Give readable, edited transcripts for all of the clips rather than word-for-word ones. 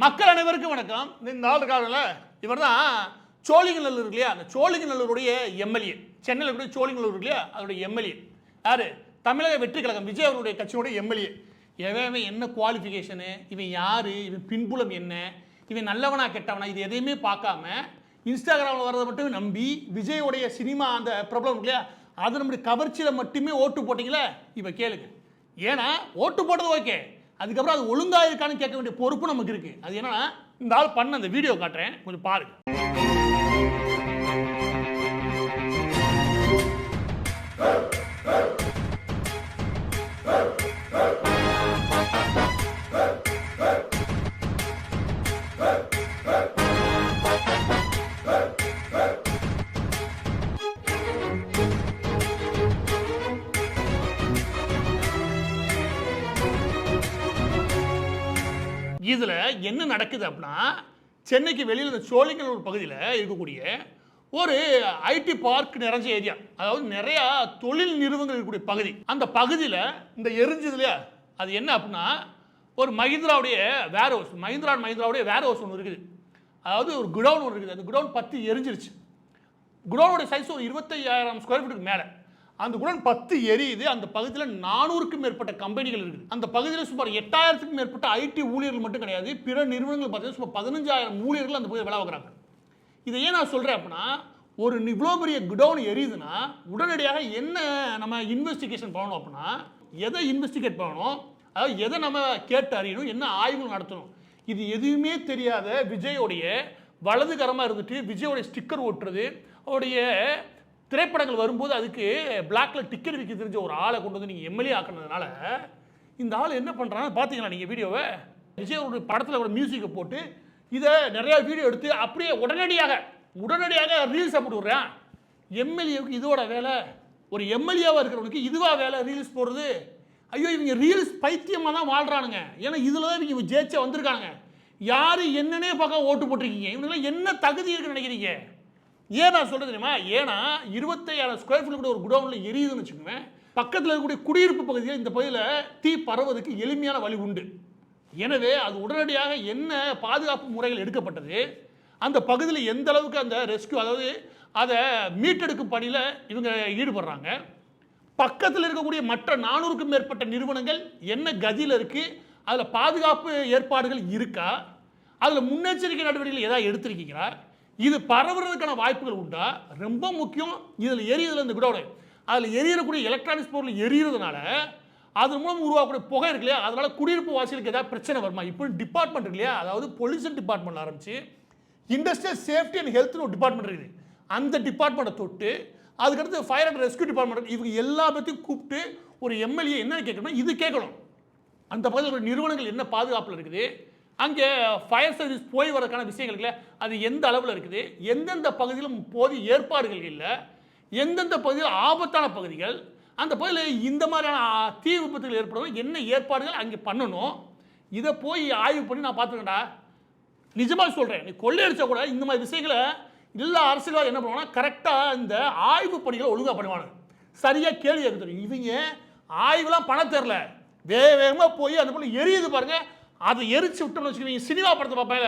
மக்கள் அனைவருக்கும் வணக்கம். இந்த நாள் இருக்காங்கல்ல, இவர் தான் சோழிங்கநல்லூர் இருக்கு இல்லையா, அந்த சோழிங்கநல்லூருடைய எம்எல்ஏ, சென்னையில் இருக்கிற சோழிங்கநல்லூர் இருக்கு இல்லையா, அதோடைய எம்எல்ஏ யாரு? தமிழக வெற்றி கழகம் விஜய் அவருடைய கட்சியோடைய எம்எல்ஏ. எவன் என்ன குவாலிஃபிகேஷனு, இவன் யாரு, இவன் பின்புலம் என்ன, இவன் நல்லவனா கெட்டவனா, இது எதையுமே பார்க்காம இன்ஸ்டாகிராமில் வர்றதை மட்டும் நம்பி விஜயோடைய சினிமா அந்த பிரபலம் இருக்கு இல்லையா, அது நம்முடைய கவர்ச்சியில் மட்டுமே ஓட்டு போட்டிங்களே. இப்போ கேளுங்க, ஏன்னா ஓட்டு போட்டது ஓகே, அதுக்கப்புறம் அது ஒழுங்காக இருக்கான்னு கேட்க வேண்டிய பொறுப்பு நமக்கு இருக்கு. அது என்னன்னா, இந்த ஆள் பண்ண அந்த வீடியோ காட்டுறேன், கொஞ்சம் பாருங்க. இதில் என்ன நடக்குது அப்படின்னா, சென்னைக்கு வெளியில் இந்த சோழிங்கநல்லூர் பகுதியில் இருக்கக்கூடிய ஒரு ஐடி பார்க் நிறைஞ்ச ஏரியா, அதாவது நிறையா தொழில் நிறுவனங்கள் இருக்கக்கூடிய பகுதி. அந்த பகுதியில் இந்த எரிஞ்சது இல்லையா, அது என்ன அப்படின்னா ஒரு மஹிந்திராவுடைய வேர் ஹவுஸ், மஹிந்திராவுடைய வேர் ஹவுஸ் ஒன்று இருக்குது. அதாவது ஒரு குடவுன் ஒன்று இருக்குது. அந்த குடவுன் 10 எரிஞ்சிருச்சு. குடவுனுடைய சைஸ் ஒரு 25,000 ஸ்கொயர் ஃபீட்டுக்கு மேலே. அந்த குடோன் 10 எரியுது. அந்த பகுதியில் 400க்கும் மேற்பட்ட கம்பெனிகள் இருக்குது. அந்த பகுதியில் சுமார் 8,000க்கும் மேற்பட்ட ஐடி ஊழியர்கள் மட்டும் கிடையாது, பிற நிறுவனங்கள் பார்த்தீங்கன்னா சுமார் 15,000 ஊழியர்கள் அந்த பகுதியில் வேலை பார்க்குறாங்க. இதை ஏன் நான் சொல்கிறேன் அப்படின்னா, ஒரு இவ்வளோ பெரிய குடோன் எரியுதுன்னா உடனடியாக என்ன நம்ம இன்வெஸ்டிகேஷன் பண்ணணும் அப்படின்னா, எதை இன்வெஸ்டிகேட் பண்ணணும், அதாவது எதை நம்ம கேட்டு அறியணும், என்ன ஆய்வு நடத்தணும், இது எதுவுமே தெரியாத விஜயோடைய வலதுகரமாக இருந்துட்டு விஜயோடைய ஸ்டிக்கர் ஓட்டுறது, அவருடைய திரைப்படங்கள் வரும்போது அதுக்கு பிளாக்ல டிக்கெட் விற்க தெரிஞ்ச ஒரு ஆளை கொண்டு வந்து நீங்கள் எம்எல்ஏ ஆக்குனதுனால இந்த ஆள் என்ன பண்ணுறாங்க பார்த்தீங்களா நீங்கள் வீடியோவை? விஜயோடைய படத்தில் ஒரு மியூசிக்கை போட்டு இதை நிறையா வீடியோ எடுத்து அப்படியே உடனடியாக ரீல்ஸ் அப்படி விட்றேன். எம்எல்ஏவுக்கு இதோட வேலை, ஒரு எம்எல்ஏவாக இருக்கிறவனுக்கு இதுவாக வேலை ரீல்ஸ் போடுறது? ஐயோ, இவங்க ரீல்ஸ் பைத்தியமாக தான் வாழ்கிறானுங்க. ஏன்னா இதில் தான் இவங்க ஜெயிச்சா வந்திருக்கானுங்க. யார் என்னன்னே பார்க்க ஓட்டு போட்டிருக்கீங்க? இவங்கெல்லாம் என்ன தகுதி இருக்குன்னு நினைக்கிறீங்க? ஏன் நான் சொல்கிறது தெரியுமா? ஏன்னா 25,000 ஸ்கொயர் ஃபீட் கூட ஒரு குடோனில் எரியுதுன்னு வச்சுக்கோங்க. பக்கத்தில் இருக்கக்கூடிய குடியிருப்பு பகுதியில் இந்த பகுதியில் தீ பரவதுக்கு எளிமையான வழி உண்டு. எனவே அது உடனடியாக என்ன பாதுகாப்பு முறைகள் எடுக்கப்பட்டது, அந்த பகுதியில் எந்த அளவுக்கு அந்த ரெஸ்கியூ, அதாவது அதை மீட்டெடுக்கும் பணியில் இவங்க ஈடுபடுறாங்க. பக்கத்தில் இருக்கக்கூடிய மற்ற 400க்கும் மேற்பட்ட நிறுவனங்கள் என்ன கதியில் இருக்குது, அதில் பாதுகாப்பு ஏற்பாடுகள் இருக்கா, அதில் முன்னெச்சரிக்கை நடவடிக்கைகள் ஏதாவது எடுத்திருக்கீங்களா, இது பரவுறதுக்கான வாய்ப்புகள் உண்டா? ரொம்ப முக்கியம். இதில் எரியுதுல இந்த குடோனை, அதில் எரியக்கூடிய எலக்ட்ரானிக்ஸ் பொருள் எரியறதுனால அது மூலம் உருவாக்கக்கூடிய புகை இருக்கு இல்லையா, அதனால குடியிருப்பு வாசிகளுக்கு ஏதாவது பிரச்சனை வருமா? இப்போ டிபார்ட்மெண்ட் இருக்கு இல்லையா, அதாவது பொல்யூஷன் டிபார்ட்மெண்ட் ஆரம்பிச்சு இண்டஸ்ட்ரியல் சேஃப்டி அண்ட் ஹெல்த்னு ஒரு டிபார்ட்மெண்ட் இருக்குது. அந்த டிபார்ட்மெண்ட்டை தொட்டு அதுக்கடுத்து ஃபயர் அண்ட் ரெஸ்கியூ டிபார்ட்மெண்ட், இவங்க எல்லா பற்றியும் கூப்பிட்டு ஒரு எம்எல்ஏ என்ன கேட்கணும், இது கேட்கணும். அந்த பகுதியில் நிறுவனங்கள் என்ன பாதுகாப்பில் இருக்குது, அங்கே ஃபயர் சர்வீஸ் போய் வரதுக்கான விஷயங்கள் இல்லை, அது எந்த அளவில் இருக்குது, எந்தெந்த பகுதியிலும் போதிய ஏற்பாடுகள் இல்லை, எந்தெந்த பகுதியில் ஆபத்தான பகுதிகள், அந்த பகுதியில் இந்த மாதிரியான தீ விபத்துகள் ஏற்படும் என்ன ஏற்பாடுகள் அங்கே பண்ணணும், இதை போய் ஆய்வு பண்ணி நான் பார்த்துக்கேன்டா. நிஜமாக சொல்கிறேன், நீ கொள்ளையடிச்சா கூட இந்த மாதிரி விஷயங்களை எல்லா அரசியல்வாதி என்ன பண்ணுவாங்கன்னா கரெக்டாக இந்த ஆய்வு பணிகளை ஒழுங்காக பண்ணுவாங்க, சரியாக கேள்வி கேட்க தெரியும். இவங்க ஆய்வுலாம் பண்ண தெரில, வேகமாக போய் அந்த பொருள் எரியுது பாருங்கள், அதை எரிச்சு விட்டோம்னு வச்சுக்கோங்க. சினிமா படத்தை பார்ப்பாங்க,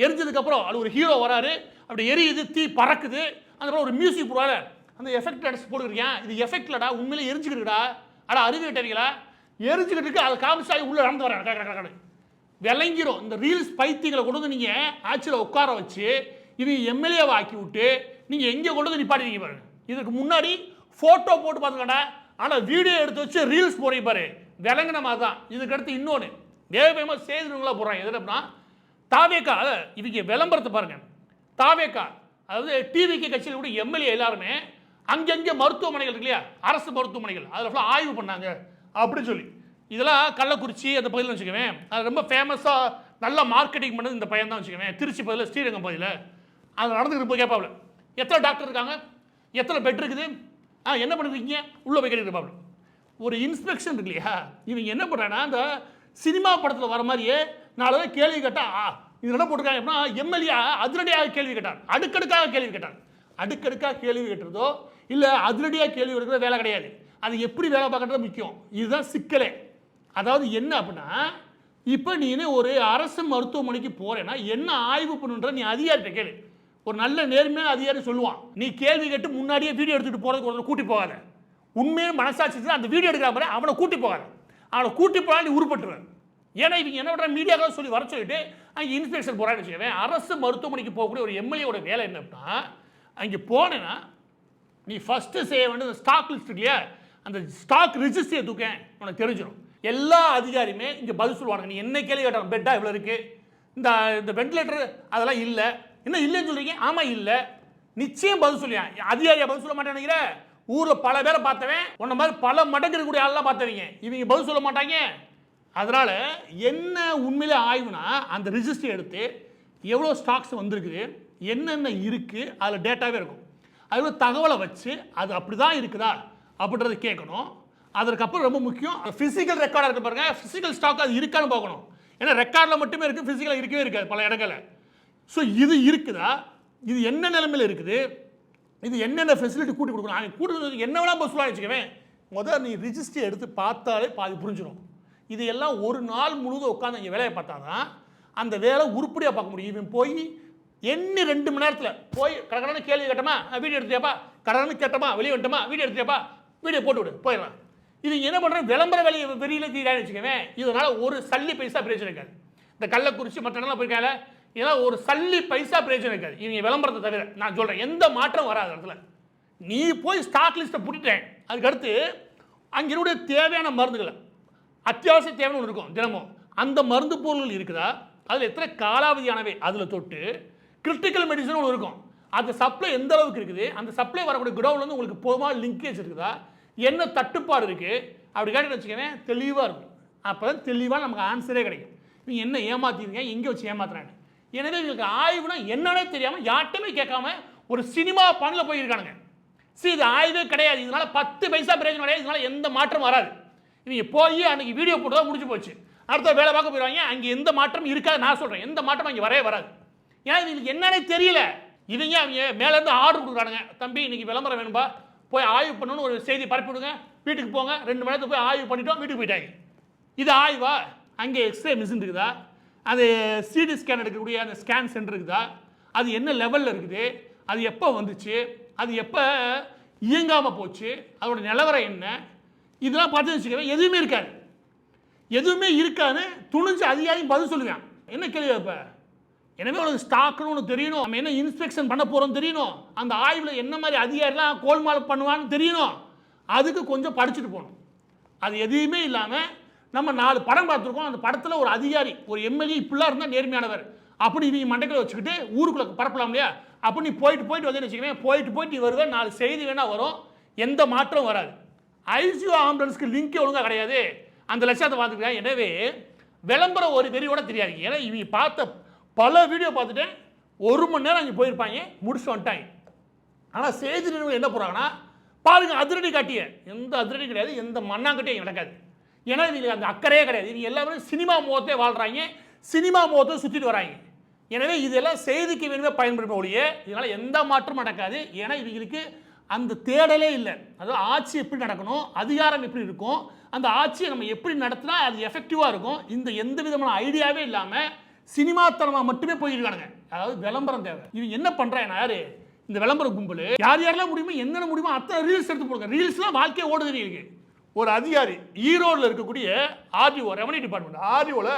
எரிஞ்சதுக்கப்புறம் அது ஒரு ஹீரோ வராரு, அப்படி எரியுது, தீ பறக்குது, அதுக்கப்புறம் ஒரு மியூசிக் போடுவாரு, அந்த எஃபெக்ட் அடிச்சு போட்டுருக்கேன், இது எஃபெக்ட் இல்லடா, உண்மையிலே எரிஞ்சுக்கிட்டுடா, அடா அறிவிக்கிட்டீங்களா, எரிஞ்சுக்கிட்டு இருக்கு, அதை காமிச்சாகி உள்ளே நடந்து வரேன் விளங்கிரும். இந்த ரீல்ஸ் பைத்தியங்களை கொண்டு வந்து நீங்கள் ஆட்சியில் உட்கார வச்சு இவங்க எம்எல்ஏவை ஆக்கி விட்டு நீங்கள் எங்கே கொண்டு வந்து நிப்பாட்டிங்க பாருங்க. இதுக்கு முன்னாடி ஃபோட்டோ போட்டு பார்த்துக்கடா, ஆனால் வீடியோ எடுத்து வச்சு ரீல்ஸ் போடுறீங்க பாரு, விளங்கின மாதிரி தான். இதுக்கடுத்து இன்னொன்று வேகமாக செய்திருங்களா போடுறாங்க. எது அப்படின்னா தாவேக்கா, இவங்க விளம்பரத்தை பாருங்க. தாவேக்கா அதாவது டிவிகே கட்சியில் கூட எம்எல்ஏ எல்லாருமே அங்கங்கே மருத்துவமனைகள் இருக்கு இல்லையா, அரசு மருத்துவமனைகள், அதில் ஆய்வு பண்ணாங்க அப்படின்னு சொல்லி. இதெல்லாம் கள்ளக்குறிச்சி அந்த பகுதியில் வச்சுக்கவேன், அது ரொம்ப ஃபேமஸாக நல்லா மார்க்கெட்டிங் பண்ணது இந்த பையன் தான் வச்சுக்கவேன். திருச்சி பகுதியில் ஸ்ரீரங்கம் பகுதியில் அது நடந்துக்கிட்டு போய் கேட்பாப்ல, எத்தனை டாக்டர் இருக்காங்க, எத்தனை பெட் இருக்குது, என்ன பண்ணிருக்கீங்க, உள்ளே போய் கேட்டுருப்பாப்ல. ஒரு இன்ஸ்பெக்ஷன் இருக்கு இல்லையா, இவங்க என்ன பண்ணுறாங்கன்னா அந்த சினிமா படத்தில் வர மாதிரியே நாலு கேள்வி கேட்டால் இது என்ன போட்டிருக்காங்க அப்படின்னா, எம்எல்ஏ அதிரடியாக கேள்வி கேட்டார், அடுக்கடுக்காக கேள்வி கேட்டார். அடுக்கடுக்காக கேள்வி கேட்டுறதோ இல்லை அதிரடியாக கேள்வி கேட்குறதோ வேலை கிடையாது, அது எப்படி வேலை பார்க்கறது முக்கியம். இதுதான் சிக்கலே. அதாவது என்ன அப்படின்னா இப்போ நீ ஒரு அரசு மருத்துவமனைக்கு போறேன்னா என்ன ஆய்வு பண்ணுன்ற நீ அதிகாரிட்ட கேளு. ஒரு நல்ல நேர்மையான அதிகாரி சொல்லுவான். நீ கேள்வி கேட்டு முன்னாடியே வீடியோ எடுத்துட்டு போறதுக்கு ஒரு கூட்டி போகாத. உண்மையே மனசாட்சி அந்த வீடியோ எடுக்கிற மாதிரி அவனை கூட்டி போகாத. அவனை கூட்டி போனால் நீ உருப்பட்டுருவேன். ஏன்னா இவங்க என்ன பண்ணுற மீடியாக்கள் சொல்லி வர சொல்லிட்டு அங்கே இன்ஸ்பெக்ஷன் போகிறான்னு வச்சுக்கவேன். அரசு மருத்துவமனைக்கு போகக்கூடிய ஒரு எம்எல்ஏவோட வேலை என்ன அப்படின்னா, அங்கே போனேன்னா நீ ஃபஸ்ட்டு செய்ய வேண்டியது ஸ்டாக் லிஸ்ட் இல்லையா, அந்த ஸ்டாக் ரிஜிஸ்டரை தூக்கேன் உனக்கு தெரிஞ்சிடும். எல்லா அதிகாரியுமே இங்கே பதில் சொல்லுவாங்க. நீ என்ன கேள்வி கேட்டாங்க, பெட்டா இவ்வளோ இருக்குது, இந்த வெண்டிலேட்டர் அதெல்லாம் இல்லை, என்ன இல்லைன்னு சொல்கிறீங்க, ஆமாம் இல்லை, நிச்சயம் பதில் சொல்லியா. அதிகாரியா பதில் சொல்ல மாட்டேன் நினைக்கிற, ஊரில் பல பேரை பார்த்தவன் உன்ன மாதிரி பல மடங்கு இருக்கக்கூடிய ஆள்லாம் பார்த்தவங்க இவங்க பதில் சொல்ல மாட்டாங்க. அதனால என்ன உண்மையிலே ஆய்வுனா அந்த ரிஜிஸ்டர் எடுத்து எவ்வளோ ஸ்டாக்ஸ் வந்திருக்குது, என்னென்ன இருக்குது, அதில் டேட்டாவே இருக்கும். அதில் தகவலை வச்சு அது அப்படி தான் இருக்குதா அப்படின்றத கேட்கணும். அதற்கப்புறம் ரொம்ப முக்கியம் ஃபிசிக்கல் ரெக்கார்டாக இருக்க பாருங்க, ஃபிசிக்கல் ஸ்டாக் அது இருக்கான்னு பார்க்கணும். ஏன்னா ரெக்கார்டில் மட்டுமே இருக்குது, ஃபிசிக்கலாக இருக்கவே இருக்காது பல இடங்களில். ஸோ இது இருக்குதா, இது என்ன நிலைமையில் இருக்குது, இது என்னென்ன ஃபெசிலிட்டி கூட்டி கொடுக்கணும், அவன் கூட்டி என்ன வேணால் பஸ் வச்சுக்கவேன். முதல்ல நீ ரிஜிஸ்டர் எடுத்து பார்த்தாலே பாதி புரிஞ்சிடும். இது எல்லாம் ஒரு நாள் முழுவதும் உட்காந்து இங்கே வேலையை பார்த்தா தான் அந்த வேலை உருப்படியாக பார்க்க முடியும். இவன் போய் என்ன 2 மணி நேரத்தில் போய் கடற்கடனை கேள்வி கேட்டோமா, வீடியோ எடுத்தியாப்பா, கடற்கடனை கேட்டோமா, வெளியே வந்துட்டோமா, வீடியோ எடுத்தியாப்பா, வீடியோ போட்டு விடு போயிடலாம். இது என்ன பண்ணுறேன், விளம்பர வேலையை வெளியில் தீரான்னு வச்சுக்கவேன். இதனால் ஒரு சல்லி பைசா பிரயோஜனம் இருக்காது. இந்த கள்ளக்குறிச்சி மற்ற இடம்லாம் போயிருக்காங்க, இதெல்லாம் ஒரு சல்லி பைசா பிரயோஜனம் இருக்காது இவங்க விளம்பரத்தை தவிர. நான் சொல்கிறேன் எந்த மாற்றம் வராது இடத்துல. நீ போய் ஸ்டாக் லிஸ்ட்டை பிடிட்டேன், அதுக்கடுத்து அங்கே இருக்க தேவையான மருந்துகளை அத்தியாவசிய தேவைன்னு ஒன்று இருக்கும் தினமும், அந்த மருந்து பொருள்கள் இருக்குதா, அதில் எத்தனை காலாவதியானவை அதில் தொட்டு கிரிட்டிக்கல் மெடிசன் ஒன்று இருக்கும், அந்த சப்ளை எந்த அளவுக்கு இருக்குது, அந்த சப்ளை வரக்கூடிய குடோன்லேருந்து உங்களுக்கு போதுமான லிங்கேஜ் இருக்குதா, என்ன தட்டுப்பாடு இருக்குது அப்படி கேட்டு வச்சுக்கவேன் தெளிவாக இருக்கும். அப்போ தான் தெளிவாக நமக்கு ஆன்சரே கிடைக்கும். நீங்கள் என்ன ஏமாற்றிருக்கீங்க, எங்கே வச்சு ஏமாத்துறாங்க. எனவே இவங்களுக்கு ஆய்வுனா என்னன்னே தெரியாமல் யார்ட்டுமே கேட்காம ஒரு சினிமா பணியில் போயிருக்கானுங்க. சரி இது ஆய்வே கிடையாது, இதனால் 10 பைசா பிரயோஜனம் கிடையாது, இதனால் எந்த மாற்றம் வராது. இவங்க போய் அன்றைக்கி வீடியோ போட்டு தான் முடிஞ்சு போச்சு, அடுத்த வேலை பார்க்க போயிடுவாங்க. அங்கே எந்த மாற்றம் இருக்காது. நான் சொல்கிறேன் எந்த மாற்றம் அங்கே வரவே வராது. ஏன்னா இவங்களுக்கு என்னன்னே தெரியல. இவங்க மேலேருந்து ஆர்டர் கொடுக்குறானுங்க, தம்பி இன்னைக்கு விளம்பரம் வேணும்பா, போய் ஆய்வு பண்ணணும்னு ஒரு செய்தி பரப்பி விடுங்க, வீட்டுக்கு போங்க, 2 மணி நேரத்துக்கு போய் ஆய்வு பண்ணிட்டோம், வீட்டுக்கு போயிட்டாங்க. இது ஆய்வா? அங்கே எக்ஸ்ரே மிஷின் இருக்குதா, அது சிடி ஸ்கேன் எடுக்கக்கூடிய அந்த ஸ்கேன் சென்டர் இருக்குதா, அது என்ன லெவலில் இருக்குது, அது எப்போ வந்துச்சு, அது எப்போ இயங்காமல் போச்சு, அதோட நிலவரம் என்ன, இதெல்லாம் பார்த்து வச்சுக்கவே எதுவுமே இருக்காது. எதுவுமே இருக்காது. துணிஞ்சு அதிகாரியும் பதில் சொல்லுவேன். என்ன கேள்வி இப்போ? எனவே உனக்கு ஸ்டாக்னு ஒன்று தெரியணும், நம்ம என்ன இன்ஸ்பெக்ஷன் பண்ண போகிறோம் தெரியணும், அந்த ஆய்வில் என்ன மாதிரி அதிகாரிலாம் கோல்மால் பண்ணுவான்னு தெரியணும், அதுக்கு கொஞ்சம் படிச்சுட்டு போகணும். அது எதுவுமே இல்லாமல் நம்ம 4 படம் பார்த்துருக்கோம், அந்த படத்தில் ஒரு அதிகாரி ஒரு எம்எல்ஏ இப்படிலாம் இருந்தால் நேர்மையானவர் அப்படி நீ மண்டைக்கில் வச்சுக்கிட்டு ஊருக்குள்ளே பரப்பலாம் இல்லையா, அப்போ நீ போயிட்டு வந்து வச்சுக்கவேன், போயிட்டு நீ வருவேன், 4 செய்தி வேணால் வரும், எந்த மாற்றம் வராது. ஐசியூ ஆம்புலன்ஸ்க்கு லிங்க் ஒழுங்காக கிடையாது, அந்த லட்சத்தை பார்த்துருக்கேன். எனவே விளம்பரம் ஒரு வெறியோட தெரியாது. ஏன்னா இவங்க பார்த்த பல வீடியோ பார்த்துட்டேன், 1 மணி நேரம் அங்கே போயிருப்பாங்க, முடிச்சு வந்துட்டாங்க. ஆனால் செய்தி நிறுவனம் என்ன போகிறாங்கன்னா, பாருங்க அதிரடி காட்டிய, எந்த அதிரடி கிடையாது, எந்த மண்ணாங்கட்டியும் நடக்காது. ஏன்னா இவங்களுக்கு அந்த அக்கறையே கிடையாது. இவங்க எல்லாமே சினிமா முகத்தை வாழ்கிறாங்க, சினிமா முகத்தை சுற்றிட்டு வராங்க. எனவே இதெல்லாம் செய்திக்கு வேணுமே பயன்படுத்த ஒழிய இதனால் எந்த மாற்றமும் நடக்காது. ஏன்னா இவங்களுக்கு அந்த தேடலே இல்லை. அதாவது ஆட்சி எப்படி நடக்கணும், அதிகாரம் எப்படி இருக்கும், அந்த ஆட்சியை நம்ம எப்படி நடத்தினா அது எஃபெக்டிவாக இருக்கும், இந்த எந்த விதமான ஐடியாவே இல்லாமல் சினிமாத்தனமாக மட்டுமே போயிருக்கானுங்க. அதாவது விளம்பரம் தேவை. இவங்க என்ன பண்ணுறாங்க, யாரு இந்த விளம்பர கும்பல் யாரெல்லாம் முடியுமோ என்னென்ன முடியுமோ அத்தனை ரீல்ஸ் எடுத்து போடுங்க. ரீல்ஸ்லாம் வாழ்க்கையை ஓடுது. இருக்கு ஒரு அதிகாரி ஈரோடில் இருக்கக்கூடிய ஆர்டிஓ, ரெவன்யூ டிபார்ட்மெண்ட் ஆர்டிஓவில்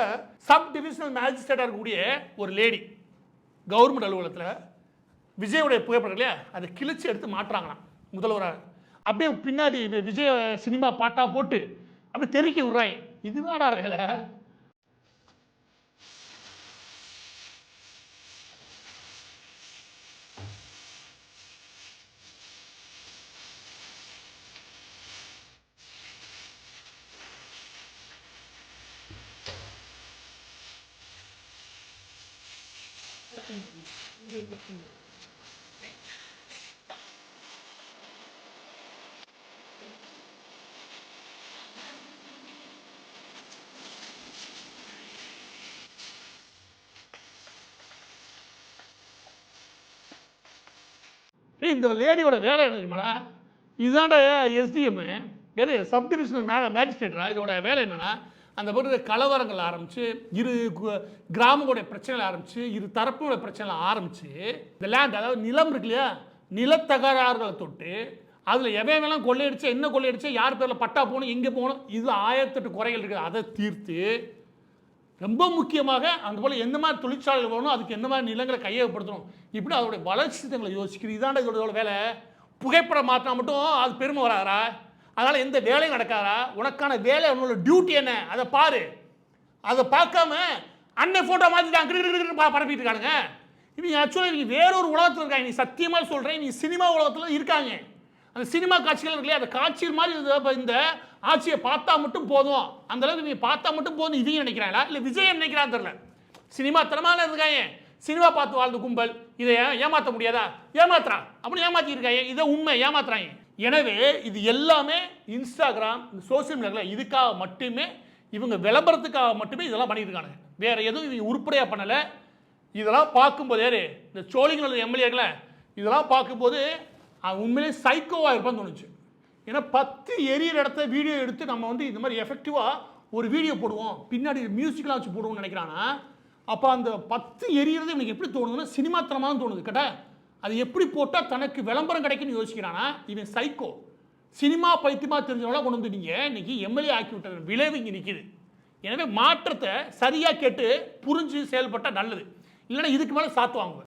சப் டிவிஷனல் மேஜிஸ்ட்ரேட்டாக இருக்கக்கூடிய ஒரு லேடி கவர்மெண்ட் அலுவலகத்தில் விஜயோடைய புகைப்படங்களே அதை கிழிச்சு எடுத்து மாட்டுறாங்களாம் முதல்வராக. அப்படியே பின்னாடி விஜய் சினிமா பாட்டாக போட்டு அப்படியே தெருக்கி விடுறாங்க. இதுவாடா வேலை? இந்த லேடியோட வேலை என்ன தெரியுமா? இதுதான்டா எஸ்டிஎம், எது சப் டிவிஷனல் மேஜிஸ்ட்ரேட்டரா? இதோட வேலை என்னன்னா அந்த பிறகு கலவரங்கள் ஆரம்பிச்சு, கிராமங்களுடைய பிரச்சனைகள் ஆரம்பிச்சு, இரு தரப்புடைய பிரச்சனைகள் ஆரம்பிச்சு, இந்த லேண்ட் அதாவது நிலம் இருக்கு இல்லையா, நிலத்தகராறுகளை தொட்டு அதில் எவையெல்லாம் கொள்ளையடிச்சா, என்ன கொள்ளையடிச்சா, யார் பேரில் பட்டா போகணும், எங்கே போகணும், இது 1008 குறைகள் இருக்குது. அதை தீர்த்து ரொம்ப முக்கியமாக அந்த போல் எந்த மாதிரி தொழிற்சாலைகள் போகணும், அதுக்கு எந்த மாதிரி நிலங்களை கையகப்படுத்தணும், இப்படி அதோடைய வளர்ச்சி திட்டங்களை யோசிக்கிறது. இதாண்ட இதோட வேலை. புகைப்படம் மாற்றினா மட்டும் அது பெருமை வராதா? அதனால் எந்த வேலையும் நடக்காதா? உனக்கான வேலை, உன்னோட டியூட்டி என்ன, அதை பாரு. அதை பார்க்காம அண்ணன் ஃபோட்டோ மாற்றிட்டாங்க பரப்பிட்டு இருக்கானுங்க. இவங்க ஆக்சுவலாக இவங்க வேறொரு உலகத்தில் இருக்காங்க. நீ சத்தியமாக சொல்கிறேன், நீ சினிமா உலகத்தில் இருக்காங்க. அந்த சினிமா காட்சிகள் இருக்கு இல்லையா, அந்த காட்சிகள் மாதிரி இந்த ஆட்சியை பார்த்தா மட்டும் போதும், அந்த அளவுக்கு நீ பார்த்தா மட்டும் போதும் இவங்க நினைக்கிறாங்களா, இல்லை விஜய் நினைக்கிறான்னு தெரியல. சினிமா தரமான இருக்காங்க, சினிமா பார்த்து வாழ்ந்த கும்பல் இதை ஏமாற்ற முடியாதா, ஏமாத்துறான் அப்படின்னு ஏமாற்றி இருக்காங்க. இதை உண்மை, ஏமாத்துறாங்க. எனவே இது எல்லாமே இன்ஸ்டாகிராம், சோசியல் மீடியாவில் இதுக்காக மட்டுமே, இவங்க விளம்பரத்துக்காக மட்டுமே இதெல்லாம் பண்ணிட்டு இருக்காங்க. வேற எதுவும் இவங்க உருப்படியாக பண்ணலை. இதெல்லாம் பார்க்கும்போது யாரு இந்த சோழிங்களோட எம்எல்ஏக்களை இதெல்லாம் பார்க்கும்போது உண்மையிலே சைக்கோவாக இருப்பான்னு தோணுச்சு. ஏன்னா 10 எரியிற இடத்த வீடியோ எடுத்து நம்ம இந்த மாதிரி எஃபெக்டிவாக ஒரு வீடியோ போடுவோம், பின்னாடி மியூசிக்லாம் வச்சு போடுவோம்னு நினைக்கிறானா, அப்போ அந்த 10 எரியிறது இவனுக்கு எப்படி தோணுதுன்னா சினிமாத்தனமாக தோணுது. கேட்டா அது எப்படி போட்டால் தனக்கு விளம்பரம் கிடைக்குன்னு யோசிக்கிறானா, இவன் சைக்கோ. சினிமா பைத்தியமாக தெரிஞ்சவங்கள கொண்டு வந்து நீங்கள் இன்னைக்கு எம்எல்ஏ ஆக்கி விட்ட விளைவு இங்கே நிற்கிது. எனவே மாற்றத்தை சரியாக கேட்டு புரிஞ்சு செயல்பட்டால் நல்லது. இல்லைன்னா இதுக்கு மேலே சாத்துவாங்க.